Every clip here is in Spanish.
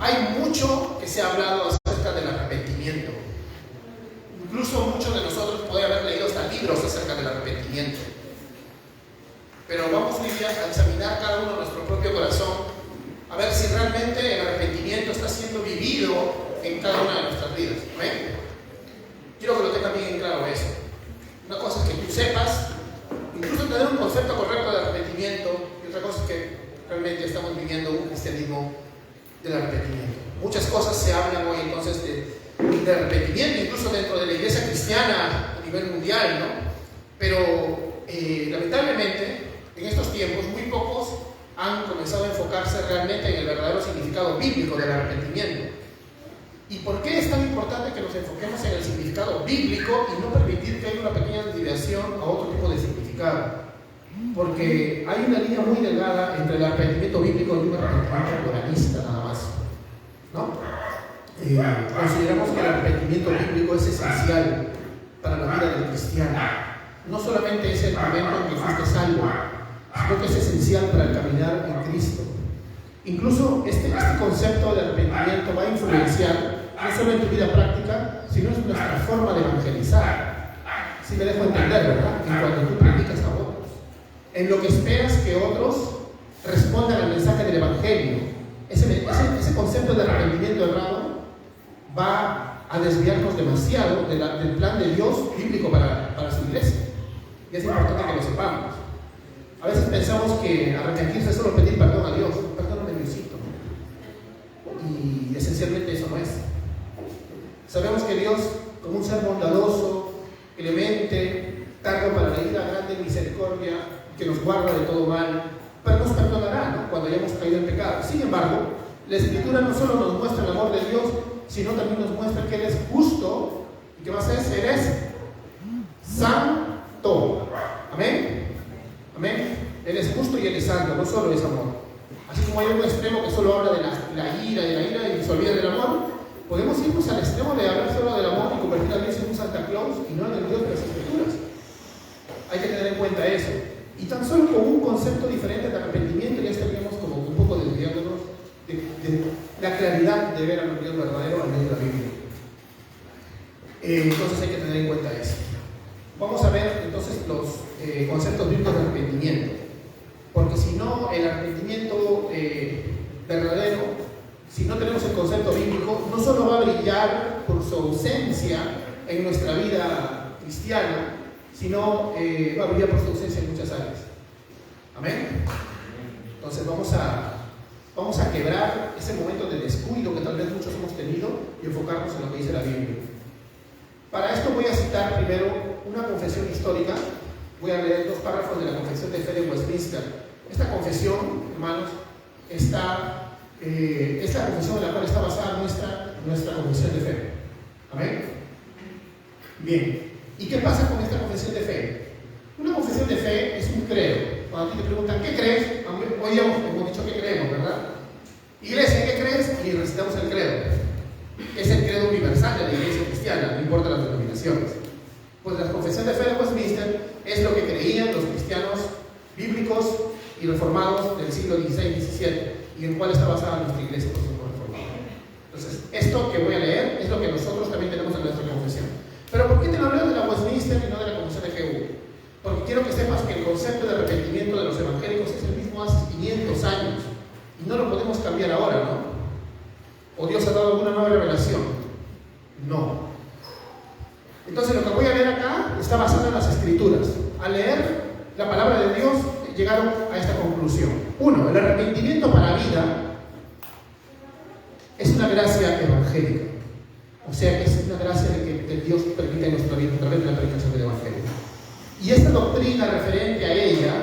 hay mucho que se ha hablado acerca del arrepentimiento. Incluso muchos de nosotros pueden haber leído hasta libros acerca del arrepentimiento. Pero vamos hoy día a examinar cada uno nuestro propio corazón, a ver si realmente el arrepentimiento está siendo vivido en cada una de nuestras vidas. ¿Amén? Quiero que lo tengan bien claro eso. Una cosa es que tú sepas, incluso tener un concepto correcto de arrepentimiento, y otra cosa es que realmente estamos viviendo un cristianismo del arrepentimiento. Muchas cosas se hablan hoy entonces de arrepentimiento, incluso dentro de la iglesia cristiana a nivel mundial, ¿no? Pero lamentablemente en estos tiempos muy pocos han comenzado a enfocarse realmente en el verdadero significado bíblico del arrepentimiento. ¿Y por qué es tan importante que nos enfoquemos en el significado bíblico y no permitir que haya una pequeña desviación a otro tipo de significado? Porque hay una línea muy delgada entre el arrepentimiento bíblico y un arrepentimiento moralista nada más, ¿no? Consideramos que el arrepentimiento bíblico es esencial para la vida del cristiano. No solamente es el momento en que fuiste salvo, sino que es esencial para el caminar en Cristo. Incluso este concepto de arrepentimiento va a influenciar no solo en tu vida práctica, sino en nuestra forma de evangelizar. Si me dejo entender, ¿verdad? En cuando tú predicas a otros, en lo que esperas que otros respondan al mensaje del Evangelio. Ese concepto de arrepentimiento errado va a desviarnos demasiado del plan de Dios bíblico para su iglesia. Y es importante que lo sepamos. A veces pensamos que arrepentirse es solo pedir perdón a Dios. Perdóname, Diosito. Y esencialmente eso no es. Sabemos que Dios, como un ser bondadoso, clemente, tardo para la ira, grande en misericordia, que nos guarda de todo mal, pero nos perdonará, ¿no? Cuando hayamos caído en pecado. Sin embargo, la Escritura no solo nos muestra el amor de Dios, sino también nos muestra que Él es justo y que va a ser, Él es santo. Amén. Amén. Él es justo y Él es santo, no solo es amor. Así como hay un extremo que solo habla de la ira y se olvida del amor, podemos irnos al extremo de hablar solo del amor y convertir a Dios en un Santa Claus y no en el Dios de las Escrituras. Hay que tener en cuenta eso. Y tan solo con un concepto diferente de arrepentimiento ya estaríamos como un poco desviándonos de la claridad de ver al Dios verdadero al medio de la Biblia. Entonces hay que tener en cuenta eso. Vamos a ver entonces los conceptos bíblicos de arrepentimiento. Porque si no, el arrepentimiento verdadero, si no tenemos el concepto bíblico, no solo va a brillar por su ausencia en nuestra vida cristiana, sino va a brillar por su ausencia en muchas áreas. Amén. Entonces vamos a quebrar ese momento de descuido que tal vez muchos hemos tenido y enfocarnos en lo que dice la Biblia. Para esto voy a citar primero una confesión histórica. Voy a leer 2 párrafos de la Confesión de Fe de Westminster. Esta confesión, hermanos, es la confesión en la cual está basada nuestra confesión de fe. Amén. Bien. ¿Y qué pasa con esta confesión de fe? Una confesión de fe es un credo. Cuando a ti te preguntan, ¿qué crees? Hoy hemos dicho que creemos, ¿verdad? Iglesia, ¿qué crees? Y recitamos el credo. Es el credo universal de la iglesia cristiana, no importa las denominaciones. Pues la confesión de fe de Westminster es lo que creían los cristianos bíblicos y reformados del siglo XVI y XVII, y en cuál está basada nuestra iglesia, por supuesto, reformada. Entonces, esto que voy a leer es lo que nosotros también tenemos en nuestra confesión. Pero ¿por qué te lo leo de la Westminster y no de la confesión de GU? Porque quiero que sepas que el concepto de arrepentimiento de los evangélicos es el mismo hace 500 años, y no lo podemos cambiar ahora, ¿no? ¿O Dios ha dado alguna nueva revelación? No. Entonces lo que voy a leer acá está basado en las Escrituras. Al leer la palabra de Dios llegaron a esta conclusión. 1. El arrepentimiento para vida es una gracia evangélica. O sea que es una gracia de que Dios permite en nuestra vida a través de la predicación del Evangelio. Y esta doctrina referente a ella,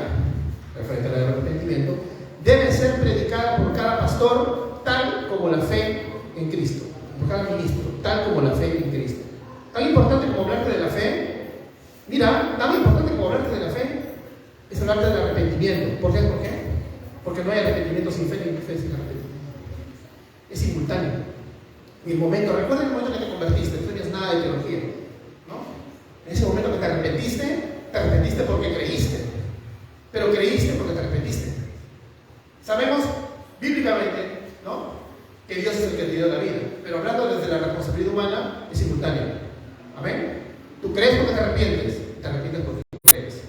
referente al arrepentimiento, debe ser predicada por cada pastor tal como la fe en Cristo. Por cada ministro, tal como la fe en Cristo. Tan importante como hablarte de la fe, mira, tan importante como hablarte de la fe es hablarte del arrepentimiento. ¿Por qué? Porque no hay arrepentimiento sin fe ni fe sin arrepentimiento. Es simultáneo. En el momento, recuerda el momento que te convertiste, no tenías nada de teología, ¿no? En ese momento que te arrepentiste porque creíste, pero creíste porque te arrepentiste. Sabemos bíblicamente, ¿no?, que Dios es el que te dio la vida. Pero hablando desde la responsabilidad humana, es simultáneo. ¿Amén? Tú crees porque te arrepientes porque crees.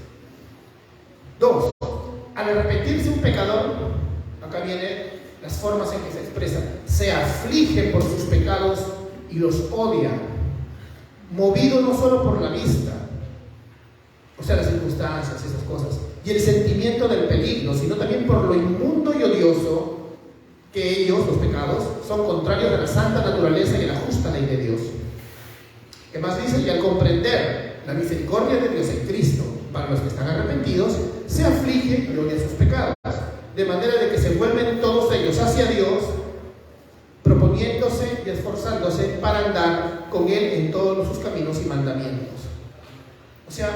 2. Al arrepentirse un pecador, acá vienen las formas en que se expresa. Se aflige por sus pecados y los odia, movido no solo por la vista, o sea, las circunstancias, esas cosas, y el sentimiento del peligro, sino también por lo inmundo y odioso que ellos, los pecados, son contrarios a la santa naturaleza y a la justa ley de Dios. ¿Qué más dice? Y al comprender la misericordia de Dios en Cristo para los que están arrepentidos, se aflige y odia sus pecados, de manera de que se vuelven todos ellos hacia Dios, proponiéndose y esforzándose para andar con Él en todos sus caminos y mandamientos. O sea,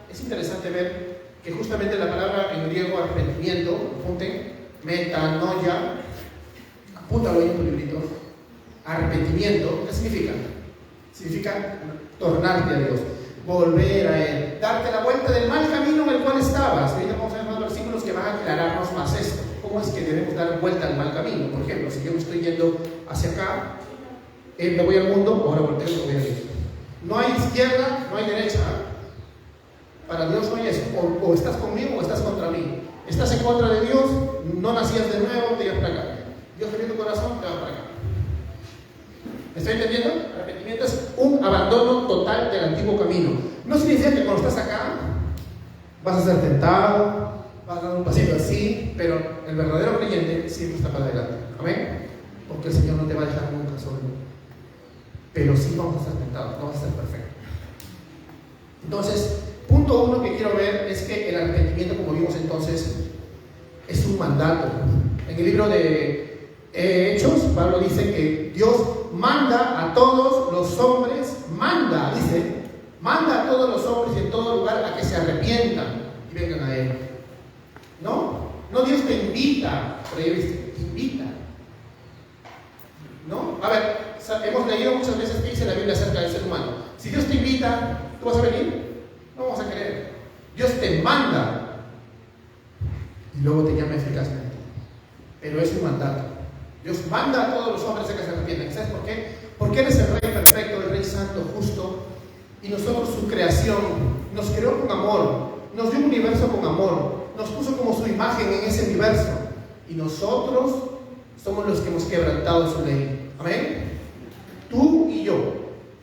es interesante ver que justamente la palabra en griego arrepentimiento, apunten, metanoia, apúntalo ahí en tu librito, arrepentimiento, ¿qué significa? Significa tornarte a Dios, volver a Él, darte la vuelta del mal camino en el cual estabas. Ahorita vamos a ver más versículos que van a aclararnos más esto. ¿Cómo es que debemos dar vuelta al mal camino? Por ejemplo, si yo me estoy yendo hacia acá, me voy al mundo, ahora volteo y me voy a Dios. No hay izquierda, no hay derecha. Para Dios no hay eso. O estás conmigo o estás contra mí. Estás en contra de Dios, no nacías de nuevo, te ibas para acá. Dios abrió tu corazón, te va para acá. ¿Me estoy entendiendo? Arrepentimiento es un abandono total del antiguo camino. No significa que cuando estás acá vas a ser tentado, vas a dar un pasito así, pero el verdadero creyente siempre está para adelante. ¿Amén? Porque el Señor no te va a dejar nunca solo. Pero sí vamos a ser tentados, no vamos a ser perfectos. Entonces, punto 1 que quiero ver es que el arrepentimiento, como vimos entonces, es un mandato. En el libro de Hechos, Pablo dice que Dios manda a todos los hombres, manda a todos los hombres y en todo lugar a que se arrepientan y vengan a Él. No Dios te invita, pero invita. ¿No? A ver, hemos leído muchas veces que dice la Biblia acerca del ser humano. Si Dios te invita, ¿tú vas a venir? No vamos a querer. Dios te manda y luego te llama eficazmente. Pero es un mandato. Dios manda a todos los hombres a que se arrepientan. ¿Sabes por qué? Porque Él es el Rey perfecto, el Rey santo, justo, y nosotros su creación. Nos creó con amor, nos dio un universo con amor, nos puso como su imagen en ese universo, y nosotros somos los que hemos quebrantado su ley. ¿Amén? Tú y yo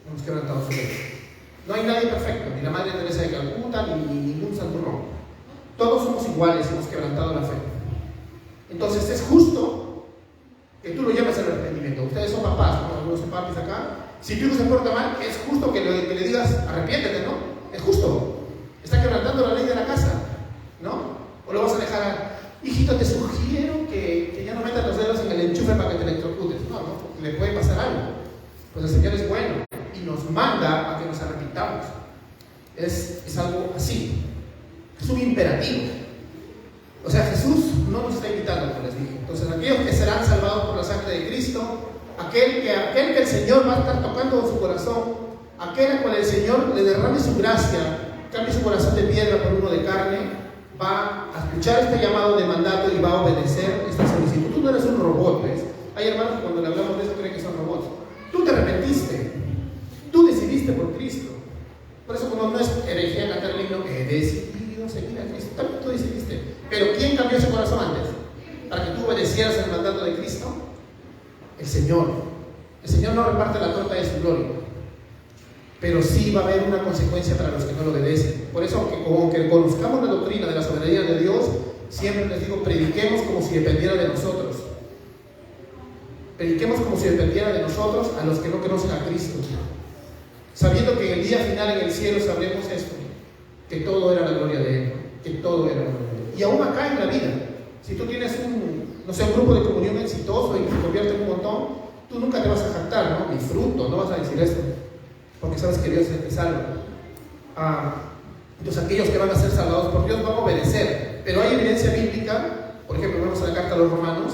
hemos quebrantado su ley. No hay nadie perfecto, ni la Madre Teresa de Calcuta, ni ningún santurrón. Todos somos iguales y hemos quebrantado la fe. Entonces es justo que tú lo llames al arrepentimiento. Ustedes son papás, ¿no? Algunos son papis acá. Si tu hijo se porta mal, es justo que le digas arrepiéntete, ¿no? Es justo. Está quebrantando la ley de la casa, ¿no? O lo vas a dejar hijito, te sugiero que ya no metas los dedos en el enchufe para que te electrocutes. No, le puede pasar algo. Pues el Señor es bueno y nos manda a que nos arrepintamos. Es algo así. Es un imperativo. O sea, Jesús no nos está invitando, como les dije. Entonces, aquellos que serán salvados por la sangre de Cristo, aquel que el Señor va a estar tocando en su corazón, aquel a cual el Señor le derrame su gracia, cambie su corazón de piedra por uno de carne, va a escuchar este llamado de mandato y va a obedecer esta solicitud. Tú no eres un robot, ¿ves? Hay hermanos que cuando le hablamos de esto creen que son robots. Tú te arrepentiste, tú decidiste por Cristo. Por eso, como no es herejía cantar el himno, he decidido seguir a Cristo, también tú decidiste. Pero ¿quién cambió ese corazón antes? Para que tú obedecieras el mandato de Cristo. El Señor. El Señor no reparte la torta de su gloria, pero sí va a haber una consecuencia para los que no lo obedecen. Por eso, aunque conozcamos la doctrina de la soberanía de Dios, siempre les digo, prediquemos como si dependiera de nosotros. Prediquemos como si dependiera de nosotros a los que no conocen a Cristo, sabiendo que en el día final en el cielo sabremos esto, que todo era la gloria de Él, que todo era la gloria de Él. Y aún acá en la vida, si tú tienes un grupo de comunión exitoso y que se convierte en un montón, tú nunca te vas a jactar, ¿no? Disfruto, no vas a decir esto, porque sabes que Dios es el que salva. Entonces aquellos que van a ser salvados por Dios van a obedecer, pero hay evidencia bíblica. Por ejemplo, vemos a la carta a los Romanos,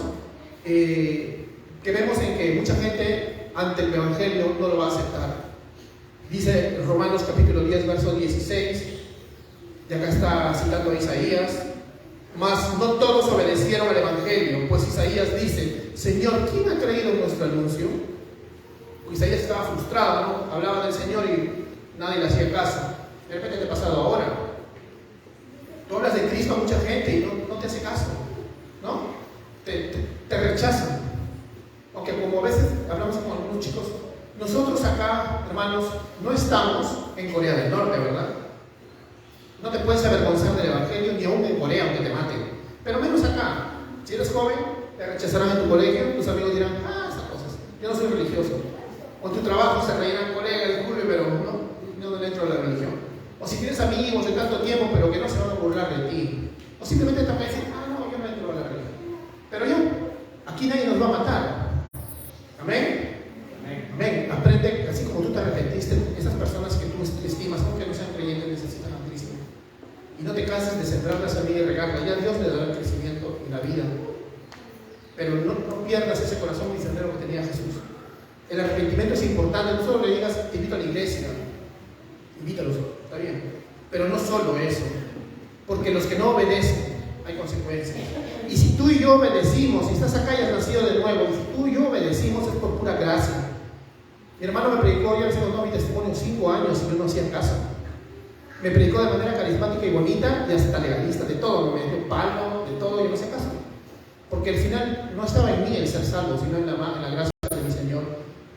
que vemos en que mucha gente ante el Evangelio no lo va a aceptar. Dice Romanos capítulo 10, verso 16, y acá está citando a Isaías, mas no todos obedecieron al Evangelio, pues Isaías dice: Señor, ¿quién ha creído nuestro anuncio? Isaías estaba frustrado, ¿no? Hablaba del Señor y nadie le hacía caso. De repente te ha pasado ahora. Tú hablas de Cristo a mucha gente y no te hace caso, ¿no? Te rechazan. Aunque como a veces hablamos con algunos chicos, nosotros acá, hermanos, no estamos en Corea del Norte, ¿verdad? No te puedes avergonzar del Evangelio ni aún en Corea, aunque te maten. Pero menos acá. Si eres joven, te rechazarán en tu colegio, tus amigos dirán: esas cosas, yo no soy religioso. O en tu trabajo se reirán: colega, disculpe, pero no dentro de la religión. O si tienes amigos de tanto tiempo, pero que no se van a burlar de ti. O simplemente te van a decir: no, yo no entro a la religión. Pero aquí nadie nos va a matar. Amén. Amén. Aprende, así como tú te arrepentiste, esas personas que tú estimas, aunque no sean creyentes, necesitan a Cristo. Y no te canses de sembrar la semilla y regarla. Ya Dios le dará el crecimiento y la vida. Pero no pierdas ese corazón misionero que tenía Jesús. El arrepentimiento es importante. No solo le digas: te invito a la iglesia. Invítalos, está bien. Pero no solo eso. Porque los que no obedecen, hay consecuencias. Y si tú y yo obedecimos, si estás acá y has nacido de nuevo, y si tú y yo obedecimos, es por pura gracia. Mi hermano me predicó, yo les contado mi testimonio, 5 años y yo no hacía caso. Me predicó de manera carismática y bonita y hasta legalista, de todo, me dio palo, de todo, yo no hacía caso. Porque al final no estaba en mí el ser salvo, sino en la gracia de mi Señor.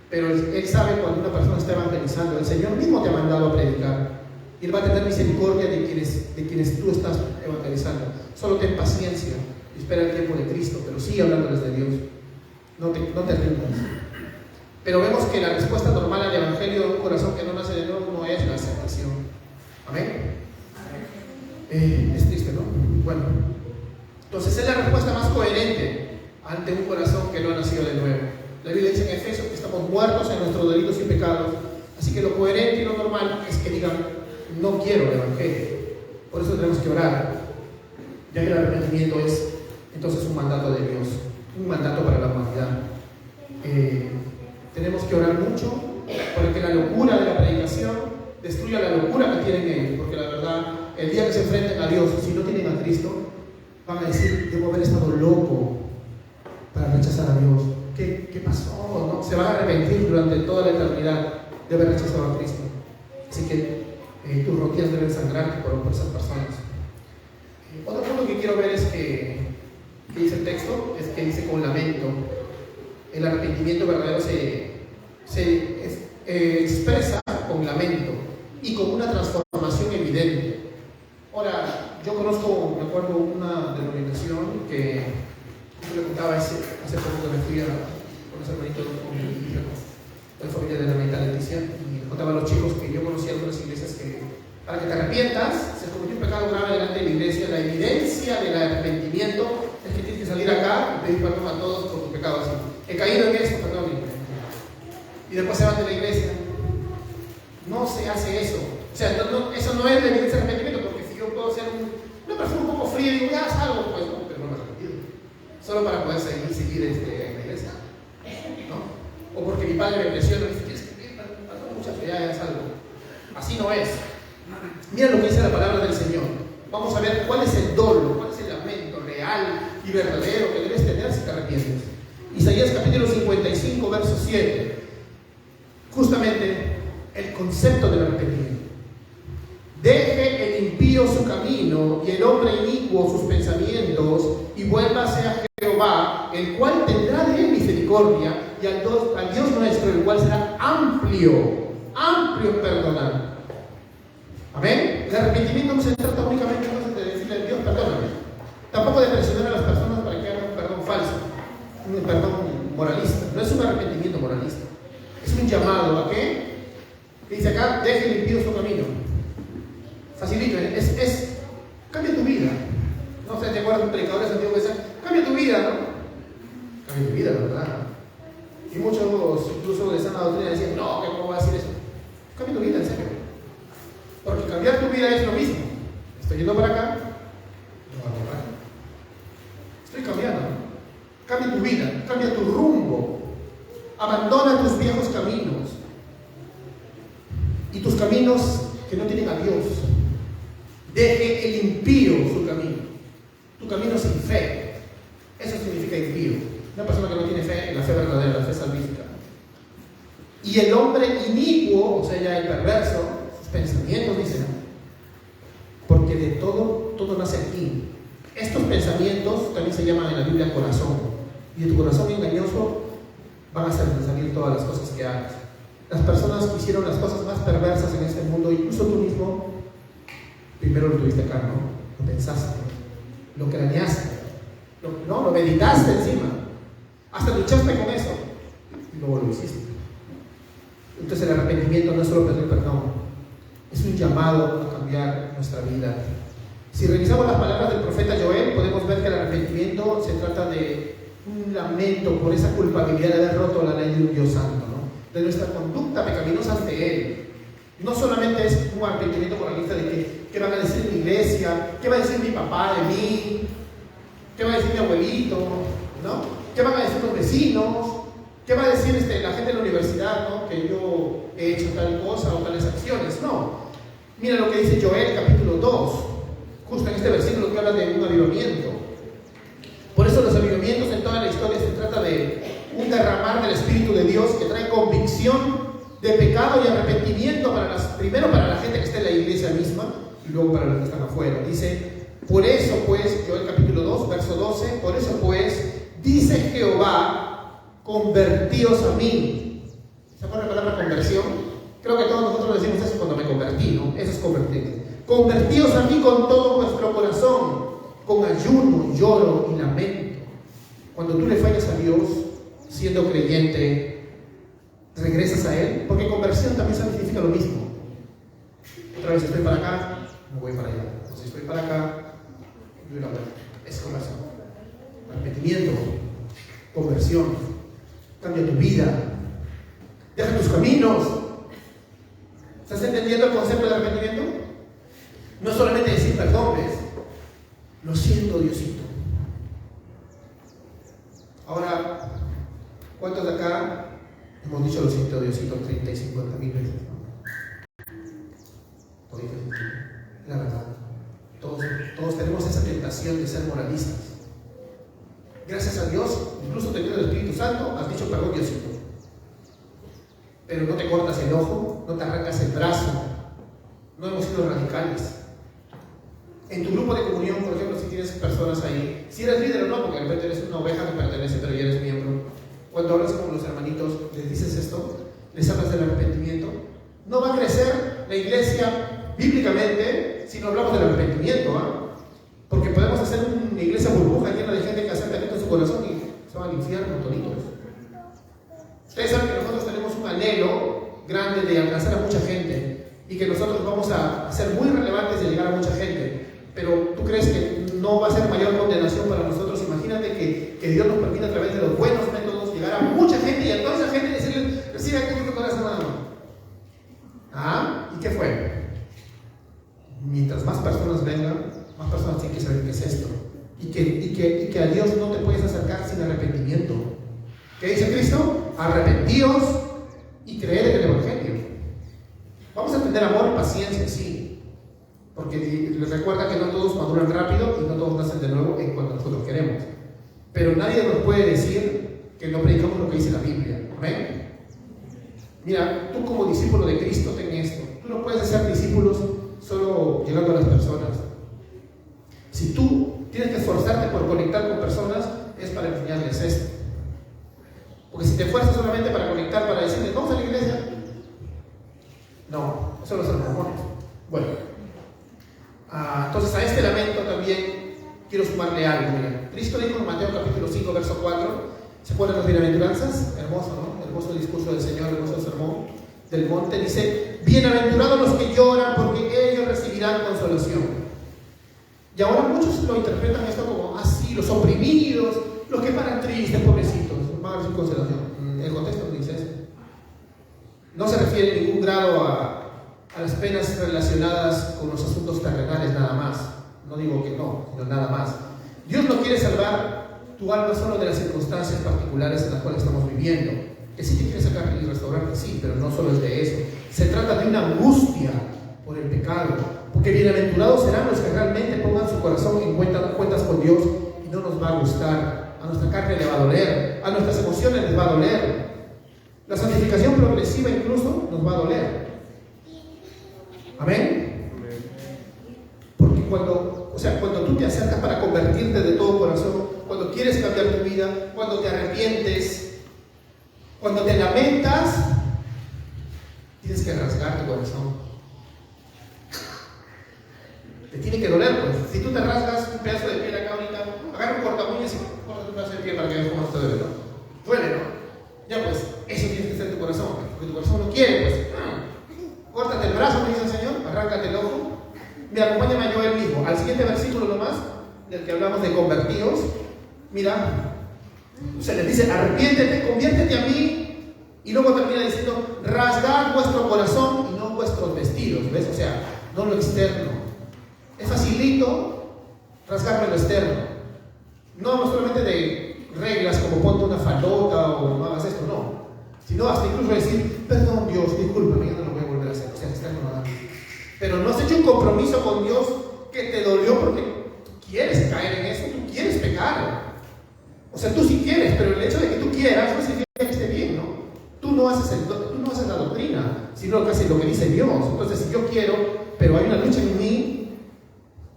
Pero Él sabe cuando una persona está evangelizando. El Señor mismo te ha mandado a predicar. Y Él va a tener misericordia de quienes tú estás evangelizando. Solo ten paciencia y espera el tiempo de Cristo, pero sigue hablándoles de Dios. No te rindas. Pero vemos que la respuesta normal al Evangelio de un corazón que no nace de nuevo no es la aceptación. Amén. Es triste, ¿no? Bueno, entonces es la respuesta más coherente ante un corazón que no ha nacido de nuevo. La Biblia dice en Efesios que estamos muertos en nuestros delitos y pecados. Así que lo coherente y lo normal es que digan: no quiero el Evangelio. Por eso tenemos que orar, ya que el arrepentimiento es entonces un mandato de Dios, un mandato para la humanidad. Tenemos que orar mucho para que la locura de la predicación destruya la locura que tienen ellos, porque la verdad, el día que se enfrenten a Dios, si no tienen a Cristo, van a decir: debo haber estado loco para rechazar a Dios. ¿Qué pasó? ¿No? Se van a arrepentir durante toda la eternidad de haber rechazado a Cristo. Así que tus rodillas deben sangrar por esas personas. Otro punto que quiero ver es que dice el texto, es que dice: con lamento. El arrepentimiento verdadero se expresa con lamento y con una transformación evidente. Ahora, yo conozco, me acuerdo, una denominación que yo le contaba hace poco que me fui con los hermanitos con mi hija, la familia de la hermanita Leticia, y le contaba a los chicos que yo conocía algunas iglesias que, para que te arrepientas, se cometió un pecado grave delante de la iglesia. La evidencia del arrepentimiento es que tienes que salir acá y pedir perdón a todos por tus pecados. He caído en esto, perdón. Y después se van de la iglesia. No se hace eso. O sea, eso no es la evidencia de arrepentimiento, porque si yo puedo ser una persona un poco fría y digo: ya haz algo, pues no, pero no me he arrepentido. Solo para poder seguir en la iglesia, ¿no? O porque mi padre me presiona y dice: tienes que pedir perdón, mucha fe, ya haz algo. Así no es. Mira lo que dice la palabra del Señor. Vamos a ver cuál es el dolor, cuál es el lamento real y verdadero que debes tener si te arrepientes. Isaías capítulo 55, verso 7. Justamente el concepto del arrepentimiento. Deje el impío su camino y el hombre inicuo sus pensamientos, y vuélvase a Jehová, el cual tendrá de él misericordia, y al Dios nuestro, el cual será amplio en perdonar. Amén. El arrepentimiento no se trata únicamente de decirle a Dios: perdóname. Tampoco de presionar a las personas para que hagan un perdón falso, un perdón moralista. No es un arrepentimiento moralista, es un llamado a qué. Dice acá: deje el impío su camino. Facilito, es cambia tu vida. No sé, te acuerdas de un predicador antiguo que decía: cambia tu vida, ¿no? Cambia tu vida, ¿verdad? Y muchos, incluso de sana doctrina, decían: no, que cómo voy a decir eso. Cambia tu vida, en serio. Porque cambiar tu vida es lo mismo. Estoy yendo para acá, no voy a comprar. Estoy cambiando. Cambia tu vida, cambia tu rumbo. Abandona tus viejos caminos y tus caminos que no tienen a Dios. Deje el impío su camino. tu camino sin fe. Eso significa impío. Una persona que no tiene fe, la fe verdadera, la fe salvífica. Y el hombre inicuo, o sea, ya el perverso, sus pensamientos, dicen, porque de todo nace aquí. Estos pensamientos también se llaman en la Biblia corazón. Y de tu corazón engañoso van a hacer salir todas las cosas que hagas. Las personas que hicieron las cosas más perversas en este mundo, incluso tú mismo, primero lo tuviste acá, ¿no? Lo pensaste, lo craneaste, lo meditaste encima, hasta luchaste con eso y luego lo hiciste. Entonces el arrepentimiento no es solo pedir perdón, es un llamado a cambiar nuestra vida. Si revisamos las palabras del profeta Joel, podemos ver que el arrepentimiento se trata de un lamento por esa culpabilidad de haber roto la ley de un Dios santo, ¿no? De nuestra conducta pecaminosa ante Él. No solamente es un arrepentimiento moralista de que ¿qué van a decir mi iglesia? ¿Qué va a decir mi papá de mí? ¿Qué va a decir mi abuelito? ¿No? ¿Qué van a decir los vecinos? ¿Qué va a decir la gente de la universidad, ¿no? Que yo he hecho tal cosa o tales acciones? No. Mira lo que dice Joel capítulo 2, justo en este versículo que habla de un avivamiento. Por eso los avivamientos en toda la historia se trata de un derramar del Espíritu de Dios que trae convicción de pecado y arrepentimiento primero para la gente que está en la iglesia misma y luego para los que están afuera. Dice, por eso pues, Joel capítulo 2, verso 12, por eso pues, dice Jehová, convertíos a mí. ¿Se acuerdan la palabra conversión? Creo que todos nosotros decimos eso cuando me convertí, ¿no? Eso es convertirse. Convertíos a mí con todo vuestro corazón, con ayuno, lloro y lamento. Cuando tú le fallas a Dios, siendo creyente, regresas a Él, porque conversión también significa lo mismo. Otra vez estoy para acá, me voy para allá. O si estoy para acá, doy una vuelta. Es conversión. Arrepentimiento, conversión, cambia tu vida, deja tus caminos. ¿Estás entendiendo el concepto de arrepentimiento? No es solamente decir perdón, ¿ves? Lo siento, Diosito. Ahora, ¿cuántos de acá hemos dicho lo siento, Diosito 30 y 50 mil veces? La verdad, todos tenemos esa tentación de ser moralistas. Gracias a Dios, incluso teniendo el Espíritu Santo, has dicho perdón, Diosito. Pero no te cortas el ojo, no te arrancas el brazo. No hemos sido radicales. En tu grupo de comunión, por ejemplo, si tienes personas ahí, si eres líder o no, porque de repente eres una oveja que pertenece, pero ya eres miembro. Cuando hablas con los hermanitos, les dices esto, les hablas del arrepentimiento. No va a crecer la iglesia bíblicamente si no hablamos del arrepentimiento, ¿eh? Porque podemos hacer una iglesia burbuja llena de gente que acepta Cristo en su corazón y se van al infierno toditos. Ustedes saben que nosotros tenemos un anhelo grande de alcanzar a mucha gente y que nosotros vamos a ser muy relevantes de llegar a mucha gente. Pero ¿tú crees que no va a ser mayor condenación para nosotros? Imagínate que Dios nos permita a través de los buenos métodos llegar a mucha gente y a toda esa gente decirle, recibe aquí tu corazón nada más. ¿Ah? ¿Y qué fue? Mientras más personas vengan, más personas tienen que saber qué es esto. Y que a Dios no te puedes acercar sin arrepentimiento. ¿Qué dice Cristo? Arrepentíos y creed en el Evangelio. Vamos a tener amor y paciencia, sí. Porque les recuerda que no todos maduran rápido y no todos nacen de nuevo en cuanto nosotros queremos. Pero nadie nos puede decir que no predicamos lo que dice la Biblia. ¿Amén? Mira, tú como discípulo de Cristo ten esto. Tú no puedes ser discípulos solo llegando a las personas. Si tú tienes que esforzarte por conectar con personas, es para enseñarles esto. Porque si te esfuerzas solamente para conectar, para decirles, vamos a la iglesia, no, eso no son mormones. Bueno, entonces a este lamento también quiero sumarle algo. Mira, Cristo dijo en Mateo capítulo 5, verso 4, ¿se acuerdan las bienaventuranzas? Hermoso, ¿no? Hermoso el discurso del Señor, hermoso el sermón del monte. Dice, bienaventurados los que lloran, porque ellos recibirán consolación. Y ahora muchos lo interpretan esto como así, los oprimidos, los que paran tristes, pobrecitos, van a recibir consolación. El contexto no dice eso. No se refiere en ningún grado a las penas relacionadas con los asuntos terrenales nada más. No digo que no, sino nada más. Dios no quiere salvar tu alma solo de las circunstancias particulares en las cuales estamos viviendo. Que sí te quiere sacar y restaurarte, sí, pero no solo es de eso. Se trata de una angustia por el pecado. Porque bienaventurados serán los que realmente pongan su corazón en cuentas con Dios, y no nos va a gustar. A nuestra carne le va a doler, a nuestras emociones les va a doler. La santificación progresiva incluso nos va a doler. Amén. Porque cuando tú te acercas para convertirte de todo corazón, cuando quieres cambiar tu vida, cuando te arrepientes, cuando te lamentas, tienes que rasgar tu corazón. Te tiene que doler, pues. Si tú te rasgas un pedazo de piel acá ahorita, agarra un cortamuñas y corta un pedazo de piel para que veas cómo te duele, ¿no? Duele, ¿no? Ya pues, eso tiene que ser tu corazón, porque tu corazón no quiere, pues. Córtate el brazo, me dice el Señor, arráncate el ojo. Mira, acompáñame a Joel mismo, al siguiente versículo nomás, del que hablamos de convertidos. Mira, se les dice, arrepiéntete, conviértete a mí, y luego termina diciendo, rasgad vuestro corazón y no vuestros vestidos, ¿ves? O sea, no lo externo. Es facilito rasgarme lo externo. No hablo solamente de reglas como ponte una faldota o no hagas esto, no. Sino hasta incluso decir, perdón Dios, discúlpame, yo no lo voy a volver a hacer. O sea, externo no da. Pero no has hecho un compromiso con Dios que te dolió porque quieres caer en eso, tú quieres pecar. O sea, tú sí quieres, pero el hecho de que tú quieras no significa que esté bien, ¿no? Tú no haces la doctrina, sino que haces lo que dice Dios. Entonces, si yo quiero, pero hay una lucha en mí,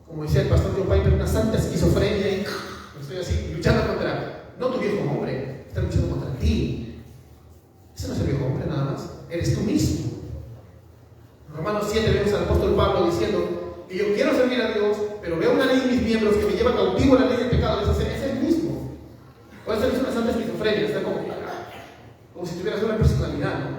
como decía el pastor John Piper, una santa esquizofrenia y estoy así, luchando contra, no tu viejo hombre, está luchando contra ti. Ese no es el viejo hombre nada más, eres tú mismo. En Romanos 7 vemos al apóstol Pablo diciendo que yo quiero servir a Dios, pero veo una ley en mis miembros que me lleva cautivo a la ley del pecado. Ese es el mismo. Por eso es una santa esquizofrenia, está como si tuvieras una personalidad, ¿no?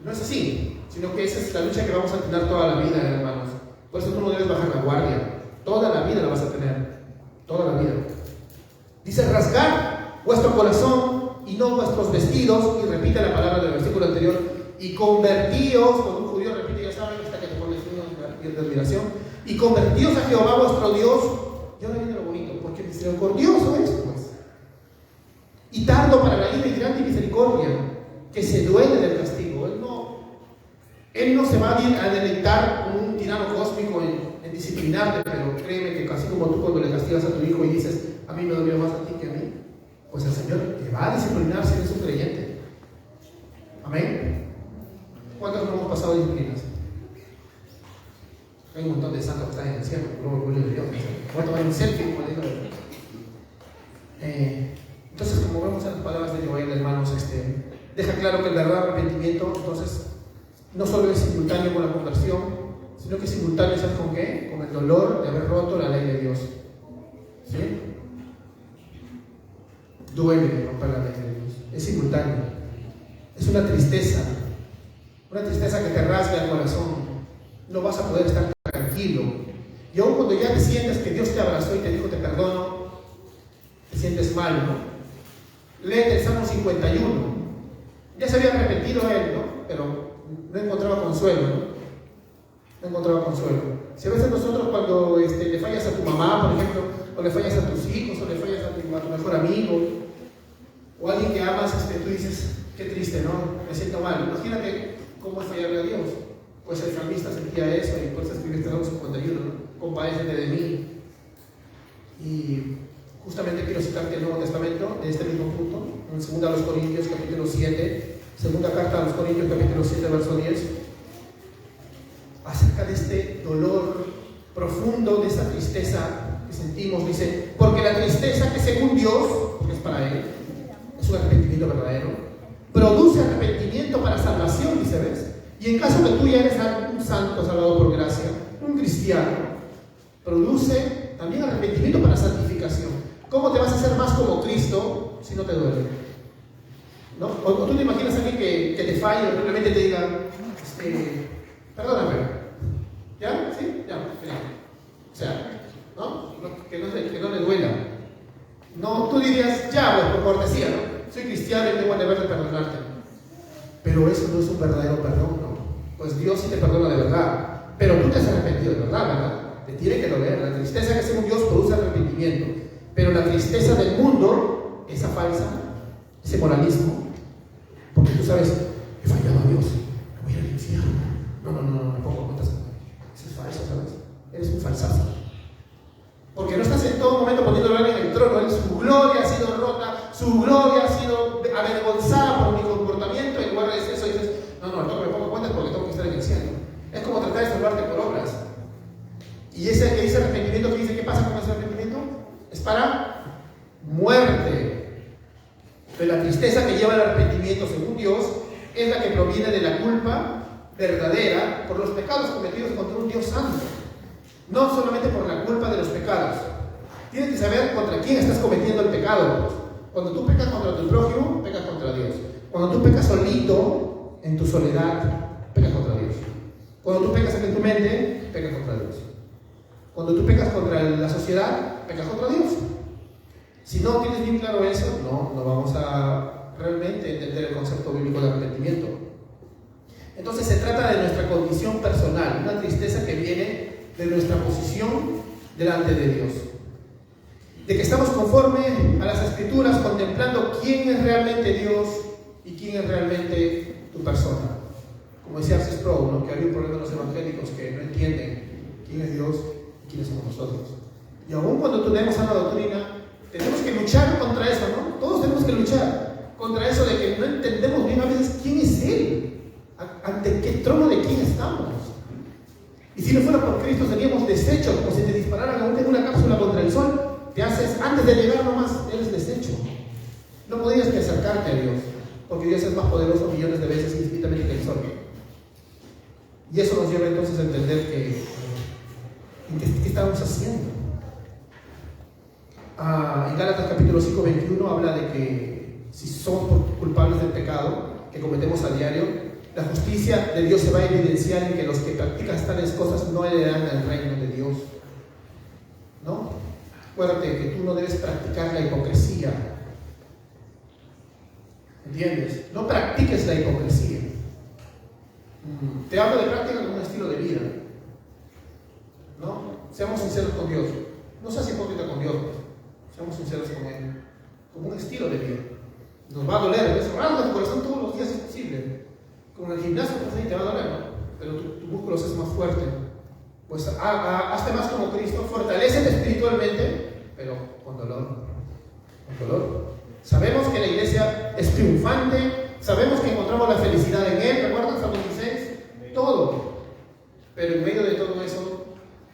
No es así, sino que esa es la lucha que vamos a tener toda la vida, hermanos. Por eso tú no debes bajar la guardia. Toda la vida la vas a tener. Toda la vida. Dice, rasgad vuestro corazón y no vuestros vestidos. Y repite la palabra del versículo anterior. Y convertíos, cuando un judío repite, ya saben, hasta que te pones una de admiración. Y convertíos a Jehová vuestro Dios. Y ahora viene lo bonito, porque misericordioso es, pues. Y tardo para la ira y grande misericordia, que se duele del castigo. Él no se va a deleitar con un tirano cósmico en disciplinarte, pero créeme que casi como tú cuando le castigas a tu hijo y dices, a mí me dolió más a ti que a mí, pues el Señor te va a disciplinar si eres un creyente. Amén. ¿Cuántos no hemos pasado disciplinas? Hay un montón de santos que están en el cielo, por orgullo de Dios. Voy a tomar un selfie, como digo. Entonces, como vemos en las palabras de Joel, hermanos, deja claro que el verdadero arrepentimiento, entonces, no solo es simultáneo con la conversión, sino que es simultáneo, ¿sabes con qué? Con el dolor de haber roto la ley de Dios. ¿Sí? Duele de romper la ley de Dios. Es simultáneo. Es una tristeza que te rasga el corazón. No vas a poder estar tranquilo. Y aún cuando ya te sientes que Dios te abrazó y te dijo te perdono, te sientes mal, ¿no? Léete el Salmo 51. Ya se había arrepentido él, ¿no? Pero no encontraba consuelo, ¿no? No encontraba consuelo. Si a veces nosotros cuando le fallas a tu mamá, por ejemplo, o le fallas a tus hijos, o le fallas a tu mejor amigo, o a alguien que amas, tú dices, qué triste, ¿no? Me siento mal. Imagínate cómo es fallarle a Dios. Pues el salmista sentía eso y por eso escribió este Salmo 51, ¿no? Compadécete de mí. Y justamente quiero citarte el Nuevo Testamento de este mismo punto, en 2 Corintios capítulo 7, segunda carta a los Corintios capítulo 7, verso 10, acerca de este dolor profundo, de esta tristeza que sentimos. Dice, porque la tristeza que según Dios, porque es para Él, es un arrepentimiento verdadero, produce arrepentimiento para salvación, dice, ¿ves? Y en caso que tú ya eres un santo salvado por gracia, un cristiano, produce también arrepentimiento para santificación. ¿Cómo te vas a hacer más como Cristo si no te duele? ¿No? O tú te imaginas a alguien que te falle o simplemente te diga, perdóname, ¿ya? ¿Sí? Ya. O sea, ¿no? Que no le duela. No, tú dirías, ya, pues, por cortesía, ¿no? Soy cristiano y tengo el deber de perdonarte. Pero eso no es un verdadero perdón, ¿no? Pues Dios sí te perdona de verdad, pero tú te has arrepentido de verdad, ¿verdad? Te tiene que doler. La tristeza que según Dios produce arrepentimiento, pero la tristeza del mundo, esa falsa, ese moralismo, porque tú sabes, he fallado a Dios, me voy a ir al infierno. No, me pongo cuentas con Él. es la que proviene de la culpa verdadera por los pecados cometidos contra un Dios santo. No solamente por la culpa de los pecados. Tienes que saber contra quién estás cometiendo el pecado. Cuando tú pecas contra tu prójimo, pecas contra Dios. Cuando tú pecas solito, en tu soledad, pecas contra Dios. Cuando tú pecas en tu mente, pecas contra Dios. Cuando tú pecas contra la sociedad, pecas contra Dios. Si no tienes bien claro eso, no vamos a realmente entender el concepto bíblico de arrepentimiento. Entonces se trata de nuestra condición personal, una tristeza que viene de nuestra posición delante de Dios. De que estamos conforme a las Escrituras contemplando quién es realmente Dios y quién es realmente tu persona. Como decía R.C. Sproul, ¿no? Que hay un problema en los evangélicos que no entienden quién es Dios y quiénes somos nosotros. Y aún cuando tenemos sana doctrina, tenemos que luchar contra eso, ¿no? Todos tenemos que luchar contra eso de que no entendemos bien a veces quién es Él, ante qué trono de quién estamos. Y si no fuera por Cristo seríamos deshechos, como si te dispararan aún en una cápsula contra el sol, te haces, antes de llegar nomás, eres deshecho. No podrías que acercarte a Dios, porque Dios es más poderoso millones de veces infinitamente que el sol. Y eso nos lleva entonces a entender ¿qué estamos haciendo? En Gálatas capítulo 5, 21 habla de que si somos culpables del pecado que cometemos a diario, la justicia de Dios se va a evidenciar en que los que practican tales cosas no heredarán el reino de Dios. ¿No? Acuérdate que tú no debes practicar la hipocresía. ¿Entiendes? No practiques la hipocresía. Te hablo de práctica como un estilo de vida. ¿No? Seamos sinceros con Dios. No seas hipócrita con Dios. Seamos sinceros con Él. Como un estilo de vida. Nos va a doler. Es raro tu corazón todos los días es posible. Como en el gimnasio, pues ahí te va a doler, ¿no? Pero tu músculo es más fuerte. Pues hazte más como Cristo. Fortalécete espiritualmente, pero con dolor. Con dolor. Sabemos que la iglesia es triunfante. Sabemos que encontramos la felicidad en Él. ¿Recuerdan San 26? Todo. Pero en medio de todo eso,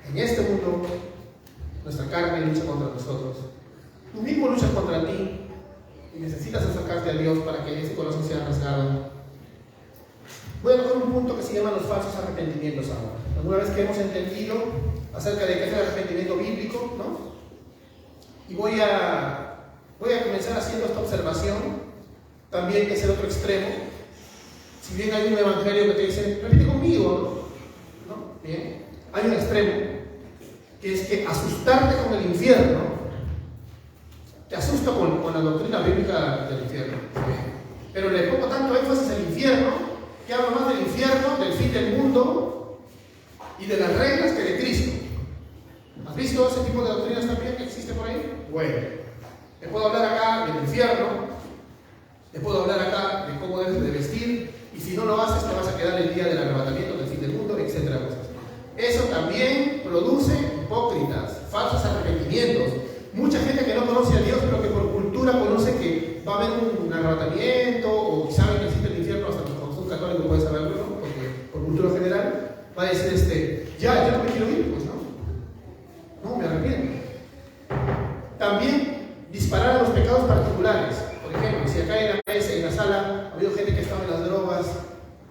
en este mundo, nuestra carne lucha contra nosotros. Tú mismo luchas contra ti y necesitas acercarte a Dios para que ese corazón sea rasgado. Voy a tocar un punto que se llama los falsos arrepentimientos ahora. Alguna vez que hemos entendido acerca de qué es el arrepentimiento bíblico, ¿no? Y voy a comenzar haciendo esta observación, también que es el otro extremo. Si bien hay un evangelio que te dice, repite conmigo, ¿no? Bien. Hay un extremo, que es que asustarte con el infierno, te asusta con la doctrina bíblica del infierno. Pero le pongo tanto énfasis al infierno, que hablo más del infierno, del fin del mundo y de las reglas que de Cristo. ¿Has visto ese tipo de doctrinas también que existe por ahí? Bueno, te puedo hablar acá del infierno, te puedo hablar acá de cómo debes de vestir, y si no lo haces te vas a quedar el día del arrebatamiento, del fin del mundo, etcétera. Eso también produce hipócritas, falsos arrepentimientos. Mucha gente que no conoce a Dios, pero que por cultura conoce que va a haber un arrebatamiento, o sabe que existe el infierno, hasta un católico puede saberlo, ¿no? Porque por cultura general va a decir, ya no me quiero ir, pues no, me arrepiento. También disparar a los pecados particulares. Por ejemplo, si acá en la sala ha habido gente que estaba en las drogas,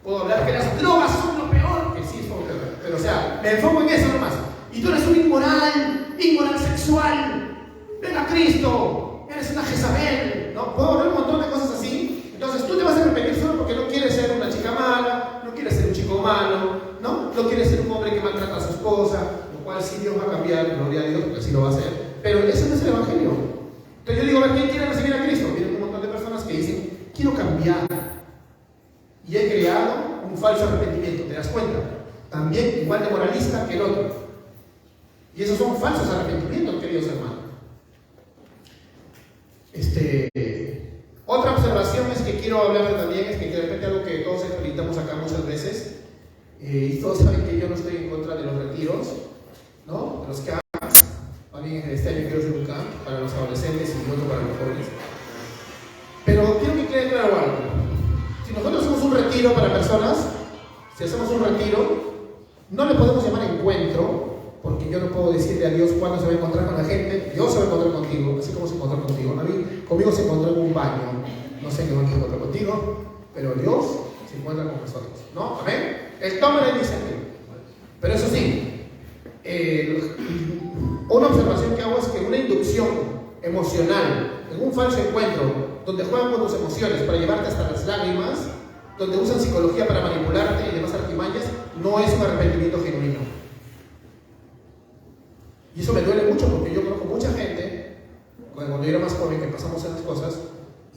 puedo hablar que las drogas son lo peor, que sí son lo peor, pero o sea, me enfoco en eso nomás. Y tú eres un inmoral sexual, ven a Cristo, eres una Jezabel, ¿no? Puedo hablar un montón de cosas así. Entonces tú te vas a arrepentir solo porque no quieres ser una chica mala, no quieres ser un chico malo, ¿no? No quieres ser un hombre que maltrata a su esposa, lo cual sí Dios va a cambiar, gloria a Dios, porque así lo va a hacer. Pero ese no es el evangelio. Entonces yo digo, a ver, ¿quién quiere recibir a Cristo? Vienen un montón de personas que dicen, quiero cambiar. Y he creado un falso arrepentimiento, ¿te das cuenta? También igual de moralista que el otro. Y esos son falsos arrepentimientos, queridos hermanos. Otra observación es que quiero hablar también, es que de repente algo que todos experimentamos acá muchas veces, y todos saben que yo no estoy en contra de los retiros, ¿no? De los camps. También este año quiero hacer un camp para los adolescentes y otro para los jóvenes. Pero quiero que quede claro algo. Si nosotros hacemos un retiro para personas, si hacemos un retiro, no le podemos llamar encuentro, porque yo no puedo decirle a Dios cuándo se va a encontrar con la gente. Dios se va a encontrar contigo, así como se encontró contigo. A mí, conmigo se encontró en un baño. No sé qué va a encontrar contigo, pero Dios se se encuentra con nosotros, ¿no? Amén. Él toma la iniciativa. Pero eso sí, una observación que hago es que una inducción emocional en un falso encuentro donde juegan con tus emociones para llevarte hasta las lágrimas, donde usan psicología para manipularte y demás artimañas, no es un arrepentimiento genuino. Y eso me duele mucho porque yo conozco mucha gente, cuando yo era más joven, que pasamos esas cosas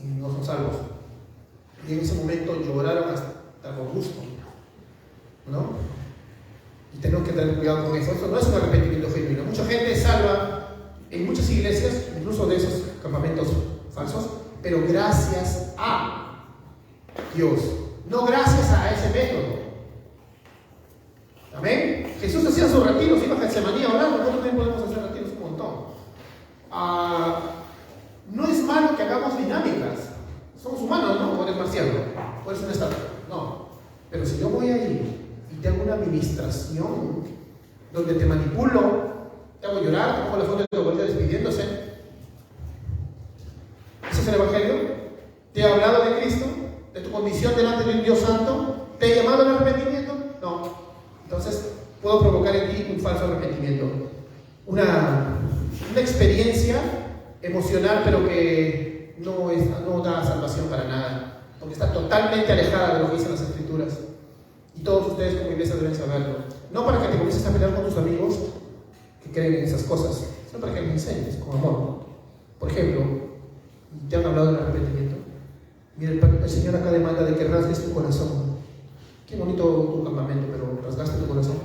y no son salvos. Y en ese momento lloraron hasta con gusto, ¿no? Y tenemos que tener cuidado con eso. Eso no es un arrepentimiento genuino. Mucha gente salva en muchas iglesias, incluso de esos campamentos falsos, pero gracias a Dios, no gracias a ese método. Amén. Jesús hacía sus retiros, iba a Getsemaní a orar. Nosotros también podemos hacer retiros un montón. No es malo que hagamos dinámicas. Somos humanos, ¿no? O eres marciano, o eres un estatua. No. Pero si yo voy ahí y te hago una administración donde te manipulo, te hago llorar, te pongo la foto de tu abuelita despidiéndose, ¿eso es el Evangelio? ¿Te he hablado de Cristo? ¿De tu condición delante de un Dios santo? ¿Te he llamado al arrepentimiento? No. Entonces, puedo provocar en ti un falso arrepentimiento. Una experiencia emocional, pero que no da salvación para nada, porque está totalmente alejada de lo que dicen las Escrituras. Y todos ustedes como iglesia deben saberlo. No para que te comiences a pelear con tus amigos que creen en esas cosas, sino para que les enseñes con amor. Por ejemplo, ¿te han hablado del arrepentimiento? Mira, el Señor acá demanda de que rasgues tu corazón. Qué bonito tu campamento, pero rasgaste tu corazón.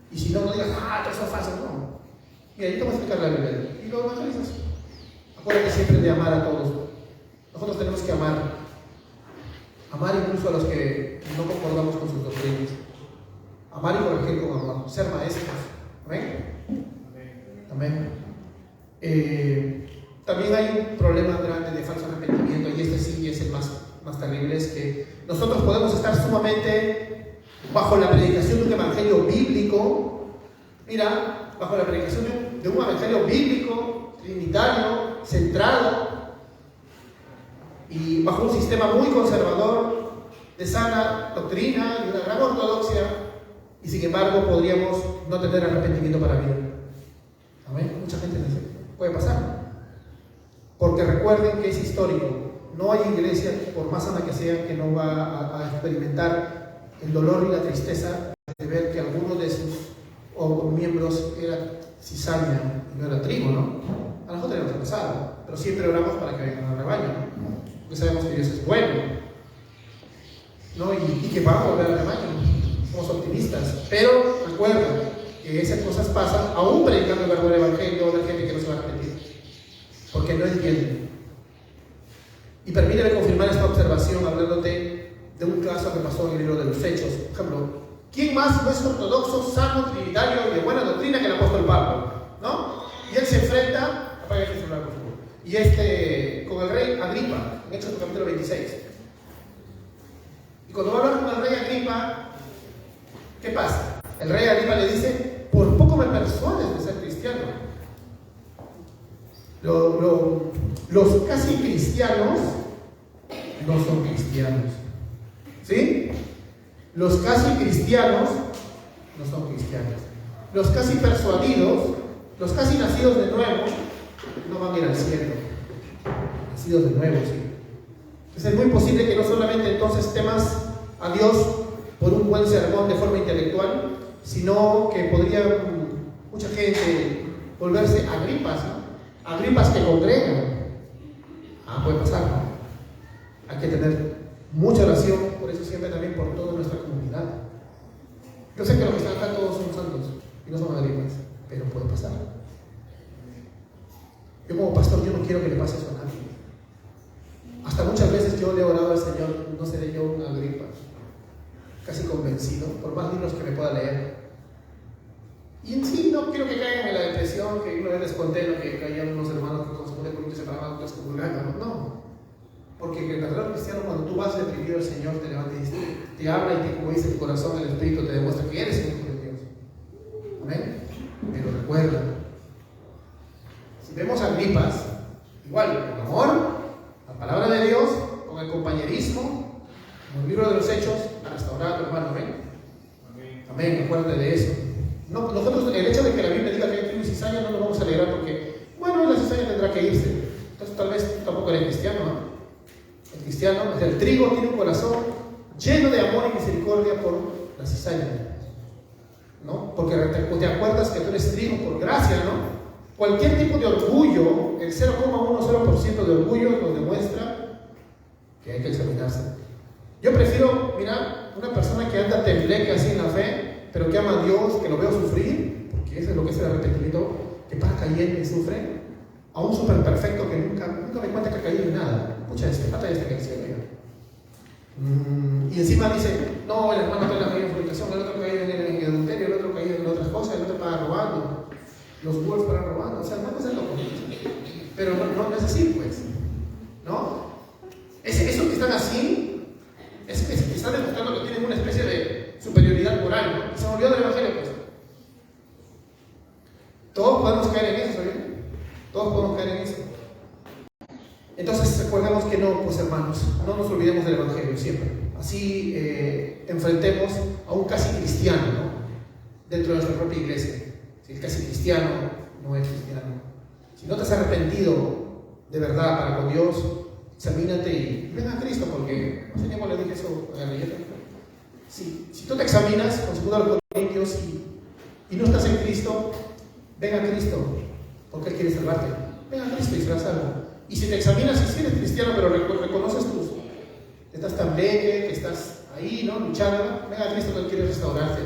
Y si no, no digas, todo eso es falso, no. Mira, yo te voy a explicar la Biblia. Y lo evangelizas. Acuérdate siempre de amar a todos. Nosotros tenemos que amar. Amar incluso a los que no concordamos con sus doctrinas. Amar y corregir con amor. Ser maestros. ¿Amén? Amén. También hay un problema grande de falso arrepentimiento, y este sí es el más terrible, es que nosotros podemos estar sumamente bajo la predicación de un evangelio bíblico. Mira, bajo la predicación de un evangelio bíblico, trinitario, centrado, y bajo un sistema muy conservador, de sana doctrina y una gran ortodoxia, y sin embargo podríamos no tener arrepentimiento para vida. Amén. Mucha gente dice, puede pasar. Porque recuerden que es histórico. No hay iglesia, por más sana que sea, que no va a experimentar el dolor y la tristeza de ver que alguno de sus miembros era cizaña y no era trigo, ¿no? A nosotros nos ha pasado, pero siempre oramos para que vengan al rebaño, ¿no? Porque sabemos que Dios es bueno, ¿no? Y que va a volver al rebaño. Somos optimistas, pero recuerda que esas cosas pasan aún predicando el verdadero evangelio de gente que no se va a arrepentir, porque no entienden. Y permíteme confirmar esta observación hablándote de un caso que pasó en el libro de los Hechos. Por ejemplo, ¿quién más no es ortodoxo, sano, trinitario y de buena doctrina que el apóstol Pablo? ¿No? Y él se enfrenta, apaga el celular, por favor, y con el rey Agripa, en Hechos capítulo 26. Y cuando va a hablar con el rey Agripa, ¿qué pasa? El rey Agripa le dice, por poco me persuades de ser cristiano. Los casi cristianos no son cristianos. ¿Sí? Los casi cristianos no son cristianos. Los casi persuadidos, los casi nacidos de nuevo, no van a ir al cielo. Nacidos de nuevo, sí. Entonces es muy posible que no solamente entonces temas a Dios por un buen sermón de forma intelectual, sino que podría mucha gente volverse agripas, ¿no? Agripas que congregan. Puede pasar, ¿no? Hay que tener mucha oración, por eso siempre también por toda nuestra comunidad. Yo sé que los que están acá todos son santos y no son agripas, pero puede pasar. Yo como pastor, yo no quiero que le pase eso a nadie. Hasta muchas veces yo le he orado al Señor, no seré yo una Agripa, casi convencido, por más libros que me pueda leer. Y en sí no quiero que caigan en la depresión, que una vez les conté lo que caían unos hermanos que con su mujer se paraban excomulgando. No, porque el verdadero cristiano, cuando tú vas deprimido, el Señor te levanta y dice, te habla y te, como dice el corazón, el Espíritu te demuestra que eres hijo de Dios. Amén. Pero recuerda, si vemos a Agripas, igual, con amor, la palabra de Dios, con el compañerismo, En el libro de los Hechos, restaurado, hermano, amén. Amén, acuérdate de eso. No, nosotros, el hecho de que la Biblia diga que hay trigo y cizaña, no nos vamos a alegrar porque, bueno, la cizaña tendrá que irse. Entonces, tal vez tú tampoco eres cristiano, ¿no? El cristiano, el trigo tiene un corazón lleno de amor y misericordia por la cizaña, ¿no? Porque te acuerdas que tú eres trigo por gracia, ¿no? Cualquier tipo de orgullo, el 0,10% de orgullo nos demuestra que hay que examinarse. Yo prefiero, mira, una persona que anda tembleque así en la fe, pero que ama a Dios, que lo veo sufrir, porque eso es lo que es el arrepentimiento, que para cayendo y sufre, a un súper perfecto que nunca me cuenta que ha caído en nada. Pucha, este pata ya está en el cielo, y encima dice, no, el hermano que ha caído en fornicación, el otro caído en adulterio, el otro caído en otras cosas, el otro para robando, los bulls para robando, o sea, no es loco. Pero no es así, pues, ¿no? Esos que están así, es que están demostrando que tienen una especie de superioridad moral, ¿no? Y se olvidó del evangelio, pues. Todos podemos caer en eso, ¿sabes? Todos podemos caer en eso. Entonces, recordemos que no, pues hermanos, no nos olvidemos del evangelio siempre. Así enfrentemos a un casi cristiano, ¿no? Dentro de nuestra propia iglesia. Si el casi cristiano no es cristiano, si no te has arrepentido de verdad para con Dios, examínate y ven a Cristo, porque no sé cómo le dije eso a la leyenda. Si tú te examinas con 2 Corintios y no estás en Cristo, ven a Cristo, porque Él quiere salvarte. Ven a Cristo y serás salvo. Y si te examinas y si eres cristiano, pero reconoces que estás tan leve, que estás ahí, ¿no? Luchando, ven a Cristo que Él quiere restaurarte.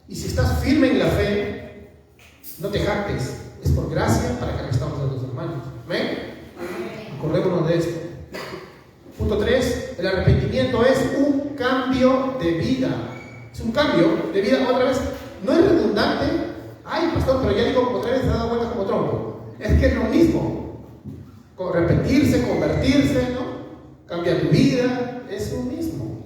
Y si estás firme en la fe, no te jactes, es por gracia para que restaures a tus hermanos. ¿Ven? Acordémonos de esto. Punto 3, el arrepentimiento es un cambio de vida. Es un cambio de vida, otra vez, no es redundante. Ay, pastor, pero ya digo, otra vez se ha dado vueltas como tronco. Es que es lo mismo. Repetirse, convertirse, ¿no? Cambiar tu vida, es lo mismo.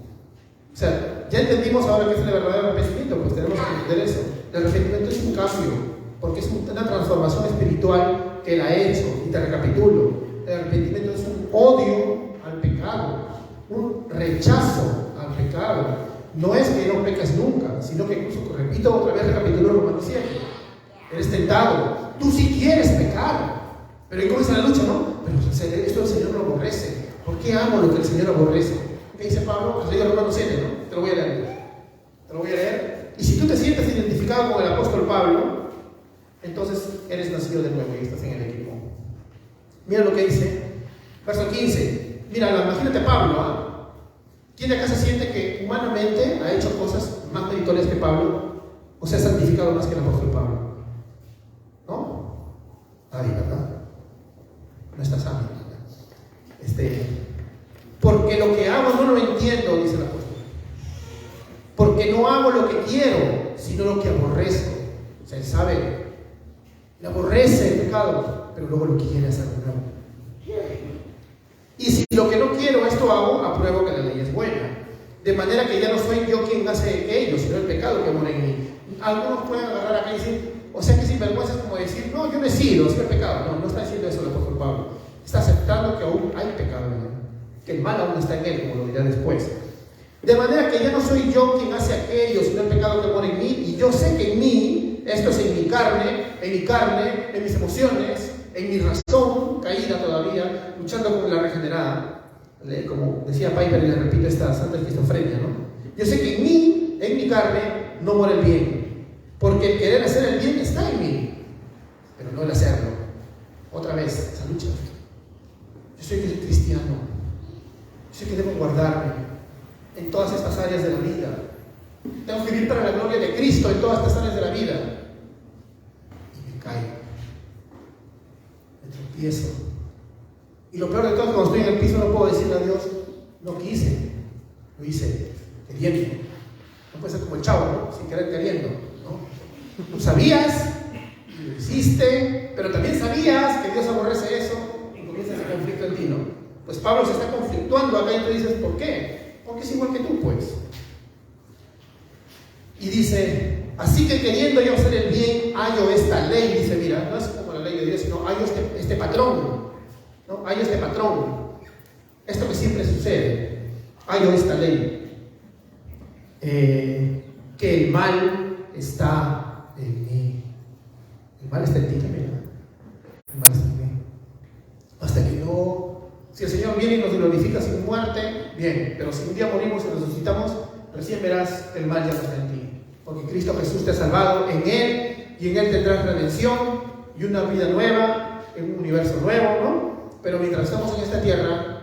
O sea, ya entendimos ahora qué es el verdadero arrepentimiento, pues tenemos que entender eso. El arrepentimiento es un cambio, porque es una transformación espiritual que Él ha hecho. Y te recapitulo, el arrepentimiento es un odio al pecado, un rechazo al pecado. No es que no peques nunca, sino que incluso, repito otra vez, recapitulo Romanos 7. Eres tentado, tú sí quieres pecar, pero ¿y cómo es la lucha, no? Pero esto el Señor lo aborrece. ¿Por qué amo lo que el Señor aborrece? ¿Qué dice Pablo? Has leído Romanos 7, ¿no? Te lo voy a leer. Y si tú te sientes identificado con el apóstol Pablo, entonces eres nacido de nuevo y estás en el equipo. Mira lo que dice, verso 15. Mira, imagínate Pablo, ¿ah? ¿Quién de acá se siente que humanamente ha hecho cosas más meritorias que Pablo? ¿O se ha santificado más que el apóstol Pablo? ¿No? Nadie, ¿verdad? No está sano. Porque lo que hago no lo entiendo, dice el apóstol. Porque no hago lo que quiero, sino lo que aborrezco. O sea, él sabe, le aborrece el pecado, pero luego lo quiere hacer de nuevo. Y si lo que no quiero, esto hago, apruebo que la ley es buena. De manera que ya no soy yo quien hace ello, sino el pecado que mora en mí. Algunos pueden agarrar acá y decir, o sea que sinvergüenza es como decir, no, yo no he sido pecado. No está diciendo eso el apóstol Pablo. Está aceptando que aún hay pecado en él, que el mal aún está en él, como lo dirá después. De manera que ya no soy yo quien hace aquello, sino el pecado que mora en mí, y yo sé que en mí, esto es en mi carne, en mis emociones, en mi razón caída todavía, luchando con la regenerada, como decía Piper, y le repito esta santa esquizofrenia, ¿no? Yo sé que en mí, en mi carne, no mora el bien, porque el querer hacer el bien está en mí, pero no el hacerlo. Otra vez, esa lucha. Yo soy cristiano, yo sé que debo guardarme en todas estas áreas de la vida. Tengo que vivir para la gloria de Cristo en todas estas áreas de la vida. Y me caigo, me tropiezo. Y lo peor de todo es que cuando estoy en el piso no puedo decirle a Dios, no quise, lo hice queriendo. No puede ser como el chavo, ¿no? Sin querer queriendo, ¿no? Tú sabías, y lo hiciste, pero también sabías que Dios aborrece eso y comienza ese conflicto en ti, ¿no? Pues Pablo se está conflictuando acá y tú dices, ¿por qué? Porque es igual que tú, pues. Y dice, así que queriendo yo hacer el bien, hallo esta ley, dice, mira, no es como la ley de Dios, sino hallo este patrón, ¿no? Hallo este patrón, esto que siempre sucede, hay esta ley, que el mal está en mí. El mal está en ti también, ¿no? El mal está en mí. Hasta que no, si el Señor viene y nos glorifica sin muerte, bien, pero si un día morimos y resucitamos, recién verás que el mal ya no está en ti, porque Cristo Jesús te ha salvado en Él, y en Él tendrás redención y una vida nueva, en un universo nuevo, ¿no? Pero mientras estamos en esta tierra,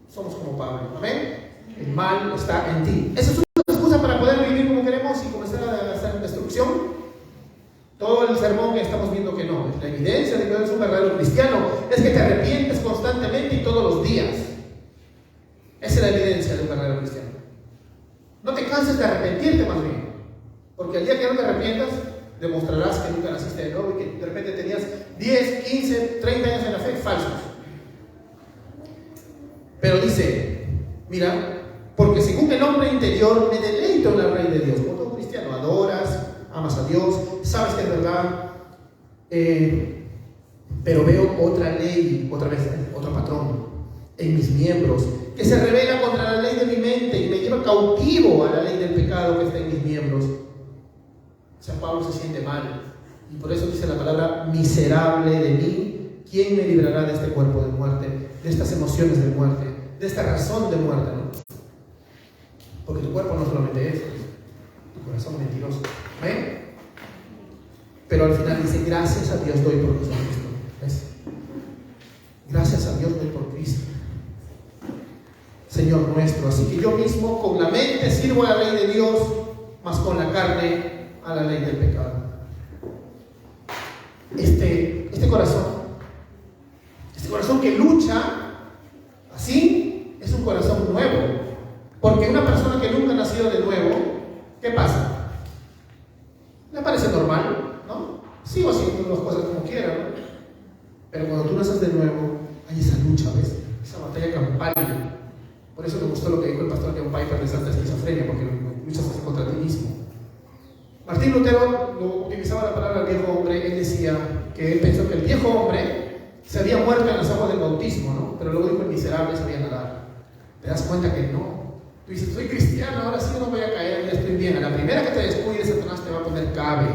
somos como Pablo, ¿amén? El mal está en ti. Esa es una excusa para poder vivir como queremos y comenzar a hacer destrucción. Todo el sermón que estamos viendo que no. La evidencia de que eres un verdadero cristiano es que te arrepientes constantemente y todos los días. Esa es la evidencia de un verdadero cristiano. No te canses de arrepentirte más bien, porque el día que no te arrepientas, demostrarás que nunca naciste de nuevo y que de repente tenías 10, 15, 30 años en la fe falsos. Pero dice, mira, porque según el hombre interior me deleito en la ley de Dios. Como todo cristiano, adoras, amas a Dios, sabes que es verdad, pero veo otra ley, otra vez, otro patrón en mis miembros, que se revela contra la ley de mi mente y me lleva cautivo a la ley del pecado que está en mis miembros. O sea, Pablo se siente mal, y por eso dice la palabra miserable de mí. ¿Quién me librará de este cuerpo de muerte, de estas emociones de muerte, de esta razón de muerte, ¿no? Porque tu cuerpo no solamente es tu corazón mentiroso, ¿ven? Pero al final dice, gracias a Dios doy por Cristo. ¿Ves? Gracias a Dios doy por Cristo, Señor nuestro. Así que yo mismo con la mente sirvo a la ley de Dios, mas con la carne a la ley del pecado. Este corazón que lucha así, es un corazón nuevo. Porque una persona que nunca ha nacido de nuevo, ¿qué pasa? Le parece normal, ¿no? Sigo haciendo las cosas como quiera, ¿no? Pero cuando tú naces de nuevo, hay esa lucha, ¿ves? Esa batalla campal. Por eso me gustó lo que dijo el pastor John Piper de Santa Esquizofrenia, porque luchas contra ti mismo. Martín Lutero lo utilizaba la palabra viejo hombre. Él decía que él pensó que el viejo hombre se había muerto en las aguas del bautismo, ¿no? Pero luego dijo el miserable sabía nadar. Te das cuenta que no. Tú dices, soy cristiano, ahora sí no voy a caer, ya estoy bien. A la primera que te descuides, Satanás te va a poner cabe.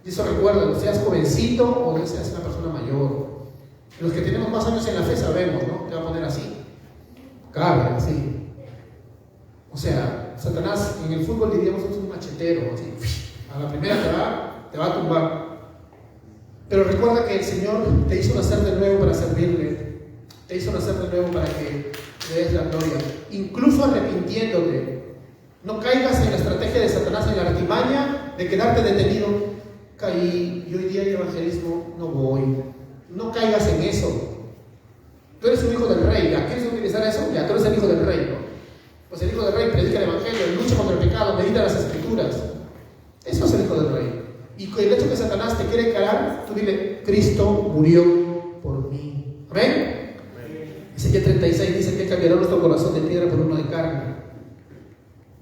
Y eso recuerda, seas jovencito o seas una persona mayor. Los que tenemos más años en la fe sabemos, ¿no? Te va a poner así. Cabe, así. O sea, Satanás en el fútbol diríamos es un machetero, así. A la primera te va a tumbar. Pero recuerda que el Señor te hizo nacer de nuevo para servirle. Te hizo nacer de nuevo para que le des la gloria. Incluso arrepintiéndote. No caigas en la estrategia de Satanás, en la artimaña de quedarte detenido. Caí y hoy día el evangelismo no voy. No caigas en eso. Tú eres un hijo del rey. ¿Ya quieres utilizar eso? Ya, tú eres el hijo del rey, ¿no? Pues el hijo del rey predica el evangelio, lucha contra el pecado, medita las escrituras. Eso es el hijo del rey. Y con el hecho que Satanás te quiere encarar, tú dile, Cristo murió por mí. ¿Amén? Ezequiel 36 dice que cambiará nuestro corazón de piedra por uno de carne.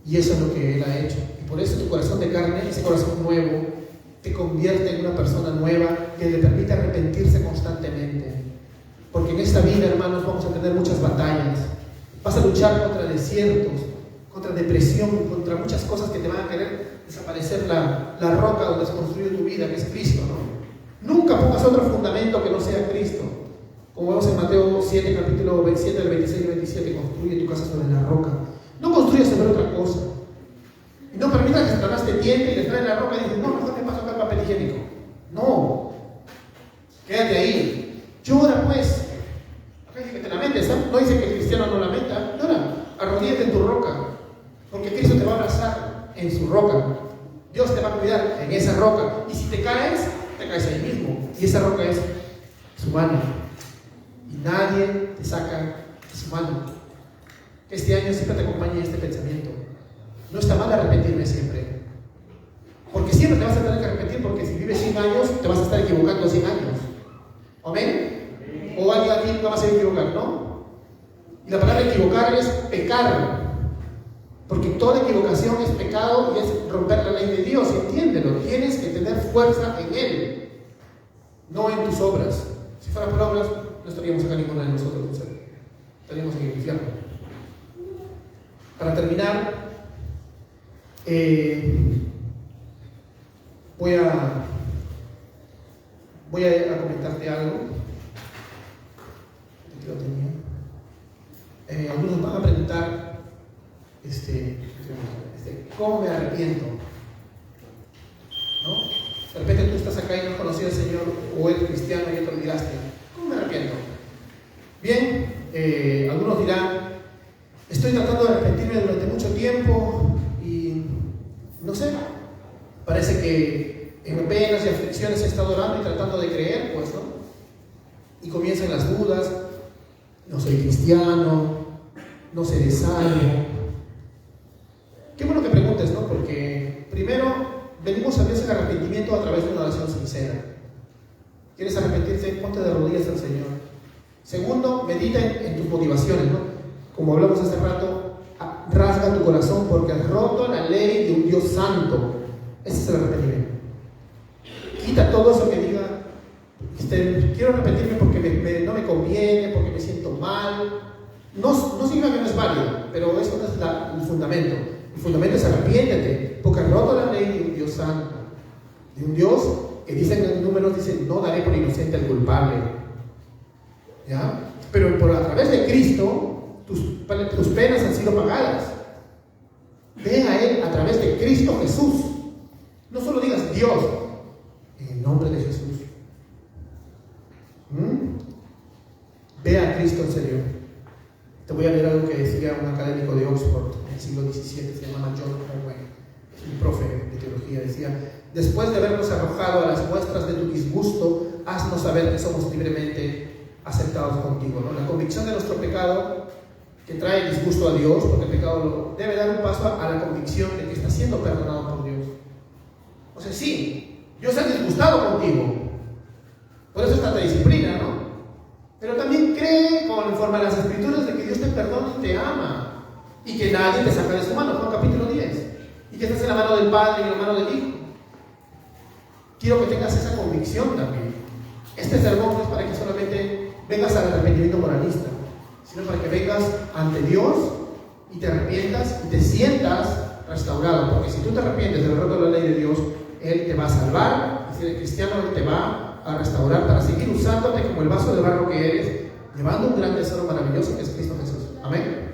Y eso es lo que Él ha hecho. Y por eso tu corazón de carne, ese corazón nuevo, te convierte en una persona nueva que le permite arrepentirse constantemente. Porque en esta vida, hermanos, vamos a tener muchas batallas. Vas a luchar contra desiertos, contra depresión, contra muchas cosas que te van a querer desaparecer la roca donde se construye tu vida, que es Cristo, ¿no? Nunca pongas otro fundamento que no sea Cristo. Como vemos en Mateo 7, capítulo 7, del 26 y 27, construye tu casa sobre la roca. No construyas sobre otra cosa. Y no permitas que Satanás te tiente y le trae la roca y dices, no, mejor te paso acá el papel higiénico. No. Quédate ahí. Llora pues. Acá dice que te lamentes, ¿eh? No dice que el cristiano no lamenta. Llora. Arrodíllate en tu roca. Porque Cristo te va a abrazar en su roca. Dios te va a cuidar en esa roca. Y si te caes ahí mismo. Y esa roca es su mano. Y nadie te saca de su mano. Que este año siempre te acompañe este pensamiento. No está mal arrepentirme siempre. Porque siempre te vas a tener que arrepentir, porque si vives 100 años, te vas a estar equivocando 100 años. ¿Amén? O alguien no va a ser equivocar, ¿no? Y la palabra equivocar es pecar. Porque toda equivocación es pecado y es romper la ley de Dios. Entiéndelo. Tienes que tener fuerza en Él, no en tus obras. Si fuera por obras, no estaríamos acá ninguno de nosotros. Estaríamos en el infierno. Para terminar, voy a comentarte algo. Aquí lo tenía. Algunos van a preguntar, ¿cómo me arrepiento? ¿No? De repente tú estás acá y no conocías al Señor, o eres cristiano y ya te olvidaste. ¿Cómo me arrepiento? Bien, algunos dirán, estoy tratando de arrepentirme durante mucho tiempo y no sé, parece que en penas y aflicciones he estado orando y tratando de creer, pues, ¿no? Y comienzan las dudas, no soy cristiano, no seré salvo. Qué bueno que preguntes, ¿no? Porque primero, venimos a Dios en arrepentimiento a través de una oración sincera. ¿Quieres arrepentirte? Ponte de rodillas al Señor. Segundo, medita en tus motivaciones, ¿no? Como hablamos hace rato, rasga tu corazón porque has roto la ley de un Dios santo. Ese es el arrepentimiento. Quita todo eso que diga, quiero arrepentirme porque no me conviene, porque me siento mal. No significa que no es válido, pero eso no es el fundamento. El fundamento es arrepiéntete, porque has roto la ley de un Dios santo. De un Dios que dice en Números, dice, no daré por inocente al culpable. ¿Ya? Pero a través de Cristo, tus penas han sido pagadas. Ven a Él a través de Cristo Jesús. No solo digas Dios, en el nombre de Jesús. Ve a Cristo en serio. Te voy a leer algo que decía un académico de Oxford en el siglo XVII, se llamaba John Owen, un profe de teología. Decía: después de habernos arrojado a las muestras de tu disgusto, haznos saber que somos libremente aceptados contigo, ¿no? La convicción de nuestro pecado, que trae disgusto a Dios, porque el pecado debe dar un paso a la convicción de que está siendo perdonado por Dios. O sea, sí, Dios está disgustado contigo, por eso está la disciplina, ¿no? Pero también cree, conforme a las Escrituras, de que Dios te perdona y te ama, y que nadie te saca de su mano. Juan capítulo 10, y que estás en la mano del Padre y en la mano del Hijo. Quiero que tengas esa convicción también. Este sermón no es para que solamente vengas al arrepentimiento moralista, sino para que vengas ante Dios y te arrepientas y te sientas restaurado. Porque si tú te arrepientes del roto de la ley de Dios, Él te va a salvar. Y si eres cristiano, Él te va a restaurar para seguir usándote como el vaso de barro que eres, llevando un gran tesoro maravilloso que es Cristo Jesús. Amén.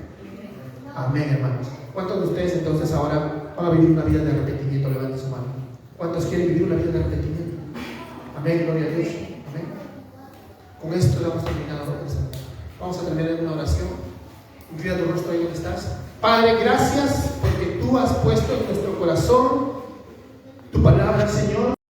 Amén, hermanos. ¿Cuántos de ustedes entonces ahora van a vivir una vida de arrepentimiento? Levanten su mano. ¿Cuántos quieren vivir una vida de arrepentimiento? Amén, gloria a Dios. Amén. Con esto hemos terminado. Vamos a terminar en una oración. Inclina tu rostro ahí donde estás. Padre, gracias porque tú has puesto en nuestro corazón tu palabra, Señor.